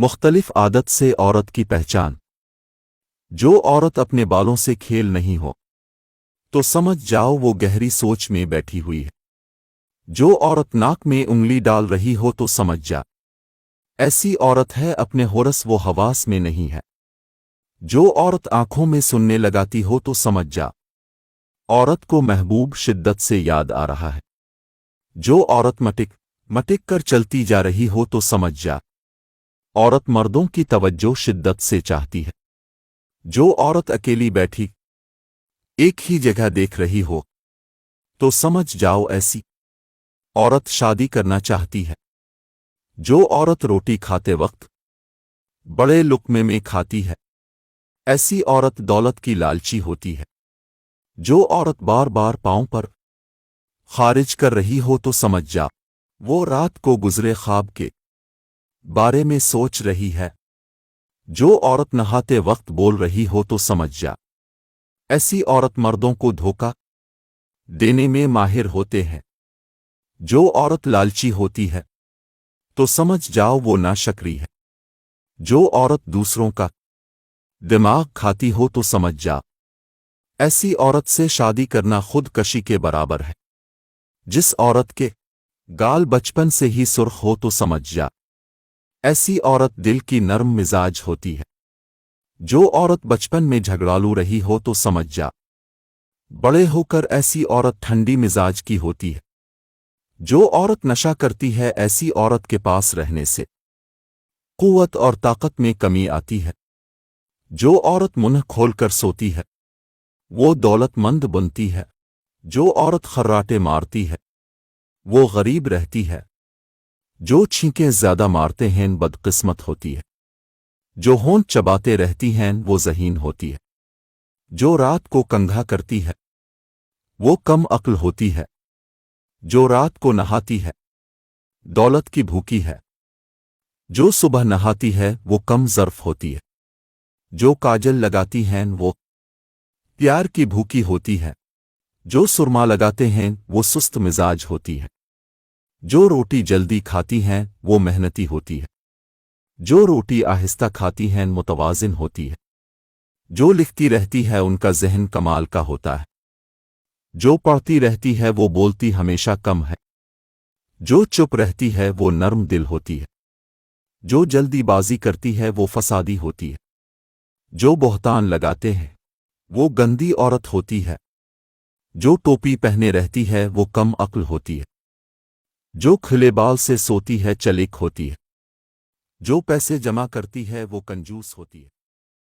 مختلف عادت سے عورت کی پہچان۔ جو عورت اپنے بالوں سے کھیل نہیں ہو تو سمجھ جاؤ وہ گہری سوچ میں بیٹھی ہوئی ہے۔ جو عورت ناک میں انگلی ڈال رہی ہو تو سمجھ جا ایسی عورت ہے اپنے حورس و حواس میں نہیں ہے۔ جو عورت آنکھوں میں سننے لگاتی ہو تو سمجھ جا عورت کو محبوب شدت سے یاد آ رہا ہے۔ جو عورت مٹک کر چلتی جا رہی ہو تو سمجھ جا عورت مردوں کی توجہ شدت سے چاہتی ہے۔ جو عورت اکیلی بیٹھی ایک ہی جگہ دیکھ رہی ہو تو سمجھ جاؤ ایسی عورت شادی کرنا چاہتی ہے۔ جو عورت روٹی کھاتے وقت بڑے لقمے میں کھاتی ہے ایسی عورت دولت کی لالچی ہوتی ہے۔ جو عورت بار بار پاؤں پر خارج کر رہی ہو تو سمجھ جا وہ رات کو گزرے خواب کے بارے میں سوچ رہی ہے۔ جو عورت نہاتے وقت بول رہی ہو تو سمجھ جا ایسی عورت مردوں کو دھوکہ دینے میں ماہر ہوتے ہیں۔ جو عورت لالچی ہوتی ہے تو سمجھ جاؤ وہ ناشکری ہے۔ جو عورت دوسروں کا دماغ کھاتی ہو تو سمجھ جا ایسی عورت سے شادی کرنا خود کشی کے برابر ہے۔ جس عورت کے گال بچپن سے ہی سرخ ہو تو سمجھ جا ایسی عورت دل کی نرم مزاج ہوتی ہے۔ جو عورت بچپن میں جھگڑالو رہی ہو تو سمجھ جا بڑے ہو کر ایسی عورت ٹھنڈی مزاج کی ہوتی ہے۔ جو عورت نشہ کرتی ہے ایسی عورت کے پاس رہنے سے قوت اور طاقت میں کمی آتی ہے۔ جو عورت منہ کھول کر سوتی ہے وہ دولت مند بنتی ہے۔ جو عورت خراٹے مارتی ہے وہ غریب رہتی ہے۔ جو چھینکیں زیادہ مارتے ہیں بدقسمت ہوتی ہے۔ جو ہونٹ چباتے رہتی ہیں وہ ذہین ہوتی ہے۔ جو رات کو کنگھا کرتی ہے وہ کم عقل ہوتی ہے۔ جو رات کو نہاتی ہے دولت کی بھوکی ہے۔ جو صبح نہاتی ہے وہ کم ظرف ہوتی ہے۔ جو کاجل لگاتی ہیں وہ پیار کی بھوکی ہوتی ہے۔ جو سرما لگاتے ہیں وہ سست مزاج ہوتی ہے۔ جو روٹی جلدی کھاتی ہیں وہ محنتی ہوتی ہے۔ جو روٹی آہستہ کھاتی ہیں متوازن ہوتی ہے۔ جو لکھتی رہتی ہے ان کا ذہن کمال کا ہوتا ہے۔ جو پڑھتی رہتی ہے وہ بولتی ہمیشہ کم ہے۔ جو چپ رہتی ہے وہ نرم دل ہوتی ہے۔ جو جلدی بازی کرتی ہے وہ فسادی ہوتی ہے۔ جو بہتان لگاتے ہیں وہ گندی عورت ہوتی ہے۔ جو ٹوپی پہنے رہتی ہے وہ کم عقل ہوتی ہے۔ جو کھلے بال سے سوتی ہے چلیک ہوتی ہے۔ جو پیسے جمع کرتی ہے وہ کنجوس ہوتی ہے۔